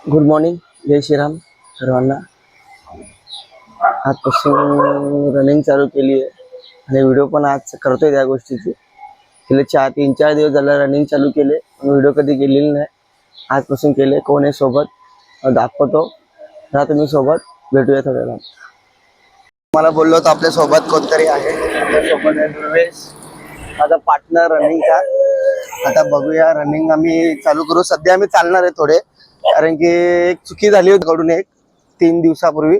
Good morning, जय श्रीराम सर्वांना. आजपासून running चालू केली आहे आणि व्हिडिओ पण आज करतोय त्या गोष्टीची. गेले 3-4 दिवस झालं रनिंग चालू केले, व्हिडिओ कधी केलेली नाही. आजपासून केले. कोण आहे सोबत दाखवतो. राहा तुम्ही सोबत, भेटूया थोड्या वेळात. मला बोललो होतं आपल्या सोबत कोणतरी आहे. आपल्यासोबत आहे दुर्वेश, माझा पार्टनर रनिंगचा. आता बघूया, रनिंग आम्ही चालू करू. सध्या आम्ही चालणार आहे थोडे, कारण की एक चुकी झाली होती कडून 3 दिवसापूर्वी.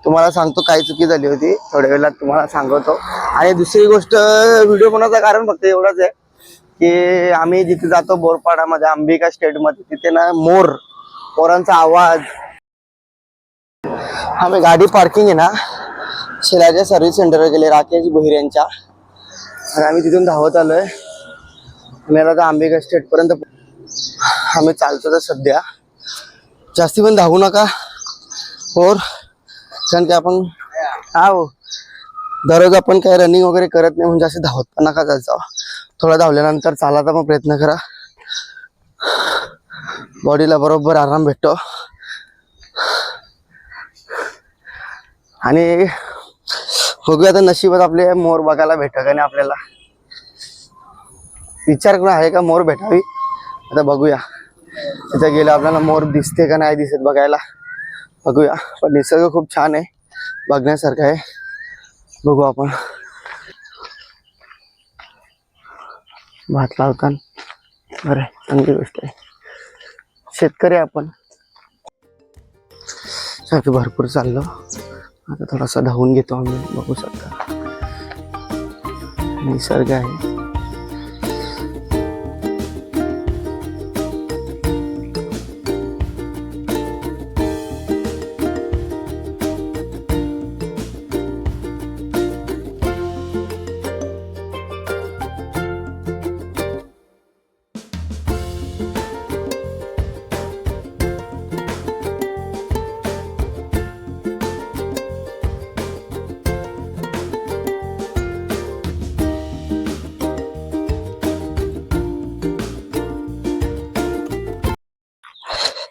तुम्हाला सांगतो काय चुकी झाली होती, थोड्या वेळात तुम्हाला सांगतो. आणि दुसरी गोष्ट, व्हिडिओ बनवण्याचं कारण फक्त एवढंच आहे की आम्ही जिथे जातो बोरपाडामध्ये, अंबिका स्टेटमध्ये, तिथे ना मोरांचा आवाज. आम्ही गाडी पार्किंग आहे ना शिलाच्या सर्व्हिस सेंटरवर गेले, राकेश भोईर यांच्या. आणि आम्ही तिथून धावत आलोय. मला आता अंबिका स्टेट पर्यंत आम्ही चालतो. तर सध्या जास्ती पण धावू नका कारण की आपण दररोज आपण काय रनिंग वगैरे करत नाही, म्हणजे असं धावत पण नका जायचं. थोडं धावल्यानंतर चालायचा पण प्रयत्न करा, बॉडीला बरोबर आराम भेटतो. आणि बघूया आता नशिबात आपले मोर बघायला भेटत का नाही. आपल्याला विचार करून आहे का मोर भेटावी. आता बघूया, तिथे गेलं आपल्याला मोर दिसते का नाही दिसत बघायला. बघूया. पण निसर्ग खूप छान आहे, बघण्यासारखं आहे. बघू आपण. भात लावताना बरं, चांगली गोष्ट आहे. शेतकरी आपण सारखं भरपूर चाललो. आता थोडासा धावून घेतो आम्ही. बघू शकता निसर्ग आहे.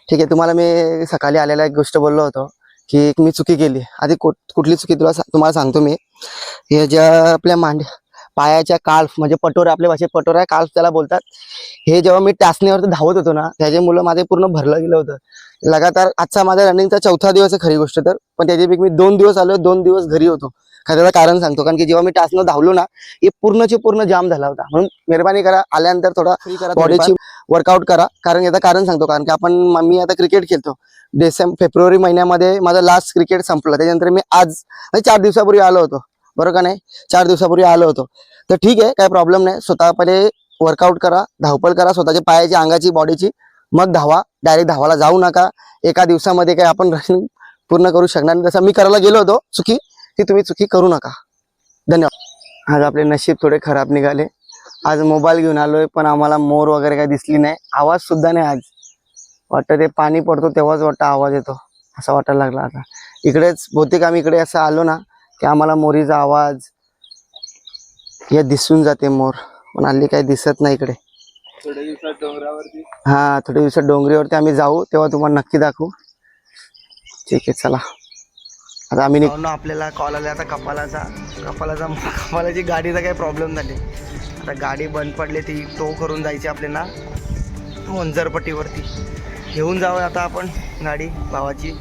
ठीक आहे. तुम्हाला मी सकाळी आलेला एक गोष्ट बोललो होतो की मी चुकी केली. आधी कुठली चुकी तुम्हाला सांगतो मी. हे ज्या आपल्या पायाच्या काल्फ, म्हणजे पटोरा, आपल्या भाषेत पटोरा काल्फ त्याला बोलतात. हे जेव्हा मी टाचणीवरती धावत होतो ना, त्याच्यामुळे माझे पूर्ण भरलं गेलं होतं. लगातार आजचा माझा रनिंगचा 4था दिवस आहे खरी गोष्ट तर. पण त्याच्यापैकी मी 2 दिवस आलो, 2 दिवस घरी होतो. त्याचं कारण सांगतो. कारण की जेव्हा मी टाचणं धावलो ना, हे पूर्णचे पूर्ण जाम झाला होता. म्हणून मेहरबानी करा, आल्यानंतर थोडा बॉडीची वर्कआउट करा. कारण याचं कारण सांगतो. कारण की मी आता क्रिकेट खेळतो. फेब्रुवारी महिन्यामध्ये माझं लास्ट क्रिकेट संपलं. त्याच्यानंतर मी आज 4 दिवसापूर्वी आलो होतो, बरोबर का नाही. 4 दिवसापूर्वी आलो होतो. तर ठीक आहे, काय प्रॉब्लेम नाही. स्वतः पहिले वर्कआउट करा, धावपळ करा स्वतःच्या पायाची, अंगाची, बॉडीची, मग धावा. डायरेक्ट धावायला जाऊ नका. एका दिवसामध्ये काय आपण रनिंग पूर्ण करू शकणार नाही. तसं मी करायला गेलो होतो चुकी, ती तुम्ही चुकी करू नका. धन्यवाद. आज आपले नशीब थोडे खराब निघाले. आज मोबाईल घेऊन आलोय, पण आम्हाला मोर वगैरे काही दिसली नाही. आवाज सुद्धा नाही. आज वाटतं ते पाणी पडतो तेव्हाच वाटतं आवाज येतो, असं वाटायला लागला. आता इकडेच बहुतेक आम्ही इकडे असं आलो ना की आम्हाला मोरीचा आवाज हे दिसून जाते मोर. पण हल्ली काही दिसत नाही इकडे. थोड्या दिवसात डोंगरावरती थोड्या दिवसात डोंगरीवरती आम्ही जाऊ, तेव्हा तुम्हाला नक्की दाखवू. ठीक आहे, चला. आता आम्ही आपल्याला कॉल आला आता कपालाची गाडीचा काही प्रॉब्लेम झाले. आता गाडी बंद पडली, ती टो करून जायची आपल्याला वंजरपट्टीवरती. घेऊन जावं आता आपण गाडी भावाची.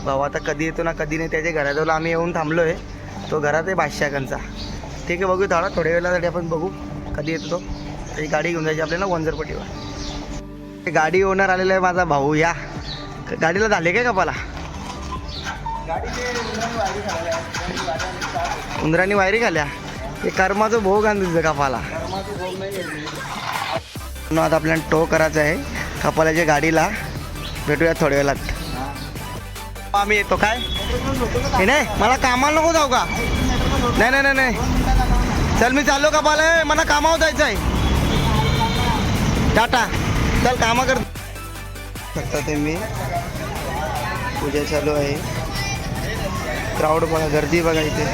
भाऊ आता कधी येतो ना कधी नाही, त्याच्या घराजवळ आम्ही येऊन थांबलो आहे. तो घरात आहे बादशाहगंजचा. ठीक आहे, बघू थोड्या वेळासाठी आपण बघू कधी येतो तो. त्याची गाडी घेऊन जायची आपल्याला वंजरपट्टीवर. गाडी ओनर आलेला आहे माझा भाऊ. या गाडीला झाले काय कपाला? उंदरांनी वायरी खाल्या. हे कर्माचं भोग आणून तुझं कपाला. आता आपल्याला टो करायचं आहे कपालाच्या गाडीला. भेटूया थोड्या वेळात. आम्ही येतो. काय हे नाही, मला कामाला नको जाऊ का? नाही नाही नाही नाही, चल मी चाललो कपाला. मला कामावर जायचं आहे. टाटा, चल कामा कर. बघता ते मी पूजा चालू आहे. क्राऊड बघा, गर्दी बघा इथे.